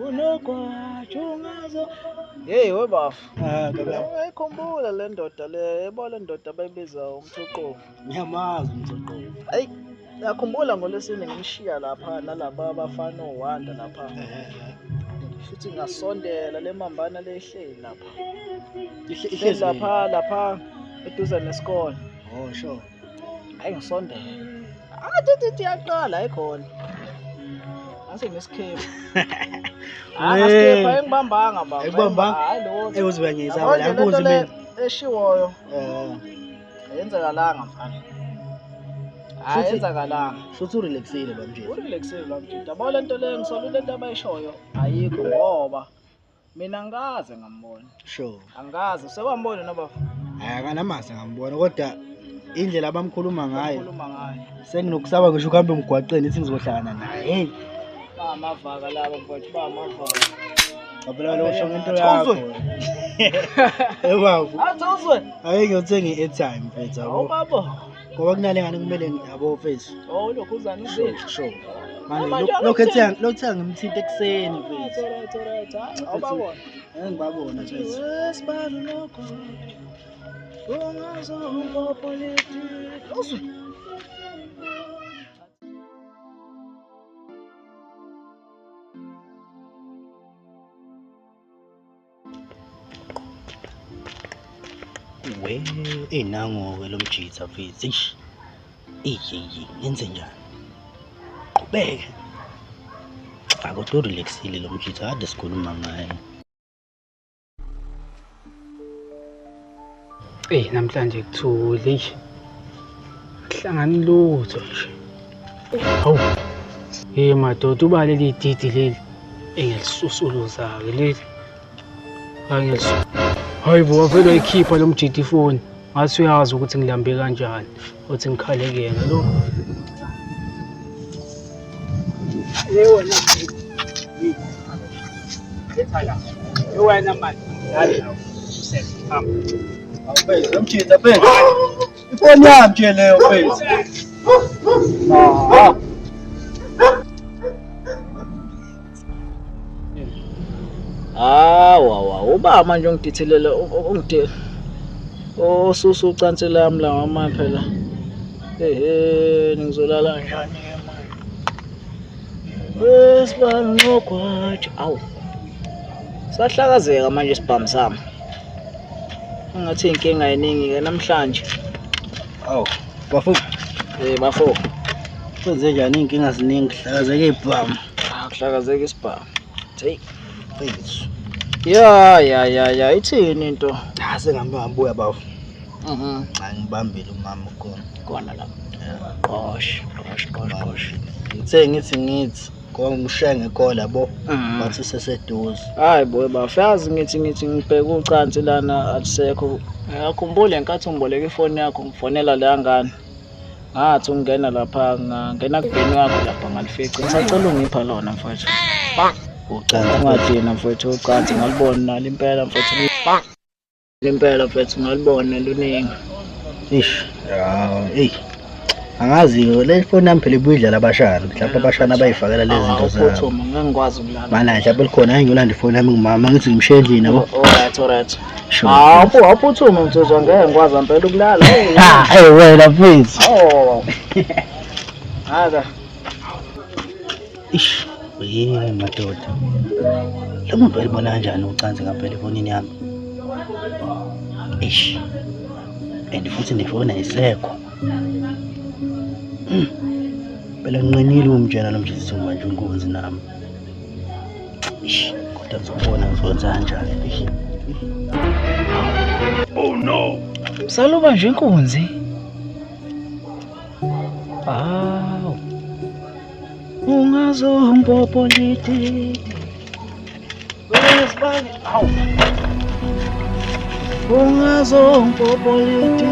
unogwaja ungazo. Hey webafu. Ngababa. Uyayikhumbula le ndoda le, yebo le ndoda bayibiza umthuqovu. Ngiyamazi umthuqovu. Hayi, yakhumbula ngolesine ngimshiya lapha nalaba abafana oWanda lapha. Futhi ngasondela le mambana lehleli lapha. Ihleli lapha eduze nesikole. Oh sure. Hayi ngisondela. Thithi yaqala ayikhona. Ngase ngesikhepe. Ngasikhepe engibambanga baba. Ekubambanga? Hayi lo. Uzibanyisa la nkunzi mina. Eshiwoyo. Yenzakalanga mfana. Hayi yenzakalanga. Futhi urelaxile bamjini. Urelaxile la mjini. Yabo lento le ngisola lento abayishoyo ayikho ngoba mina ngaze ngambona. Sure. Angazi sewambona noma Akanamasa ngambona kodwa indlela abamkhuluma ngayo. Ukhuluma ngayo. Senginokusaba ngisho ukuhamba emgwaqeni ithi ngizohlangana naye. Hey. Amavaka laba mfowethu amavaka. Phela lo sho ngento yakho. Ebavu. Athuzwe. Hayi ngiyothenga i-airtime mfethu yabo. Awu baba. Ngoba kunale ngane kumele yabo face. Oh lokhu uzani izinto. Sure. Manje lokuthenga ngimthinta ekseni mfethu. Alright. Awubabona. Ngibabona mfethu. Wesibalo lokho. Ungazongo politics. Uzwe. We enango-ke lo mjitha mfethu. Eish. Ngenze njani? Beke. Kodwa urelaxile lo mjitha kade sikhuluma ngaye. Namhlanje kuthule hlangani lutho nje. Hawu. Madoda uba leli didi leli engelisusuluzake leli. Hayi bo wavela ikhipha lo mjidi ifoni. Ngase uyazi ukuthi ngilambe kanjani, uthi ngikhalekela lo. Wena. Ethaya. Wena manje. Hayi nawo. Usethamba. Awubese mjitha phela. Ifoni yami nje leyo phela. Wa uba manje ungidithilela ungide osusu ucansi lami la ngama phela ngizolala kanjani ke manje wesibalo nogwaja awu sahlakazeka manje isibhamu sami ngathi inkinga eningi ke namhlanje awu bafo bafo kwenze njani inkinga ziningi hlakazeke ibhamu kuhlakazeka isibhamu hey mfethu ya ithini into sengihambuya bafo ngibambile umama khona la gosh ngithi ngomshenge kola yabo bathi seseduze hayi boy bafazi ngithi ngibheka ucansi lana alisekho ngiyakhumbula enkathi ngiboleka ifoni yakho ngifonela la ngane ngathi ungena lapha ngena kubheni wakho lapha ngalifica ngisacela ungipha lona mfowethu ucansi ngadina mfowethu ucansi ngalibona nalo impela mfowethu impela mfowethu ngalibona luningi ish angazi le phone yami phela ibuyidla labashana mhlawumbe abashana abayifakela lezi zinto zabo uphuthuma ngangikwazi ukulala mana mhlawumbe likhona ngiyolanda ifoni yami ngumama ngithi ngimshiye endlini yabo alright awuphuthuma mthuzwa ngeke ngikwazi impela ukulala wena mfethu aka ish madoda lo muntu elibona kanjani ucansi ngaphela efonini yami ish and futhi nefoni ayisekho phela nginqinile umtshela lo mjisi manje unkunzi nami ish kodwa ngizobona ngizokwenza kanjani oh no msaluba nje inkunzi ungazompopoliti wesibani ungazompopoliti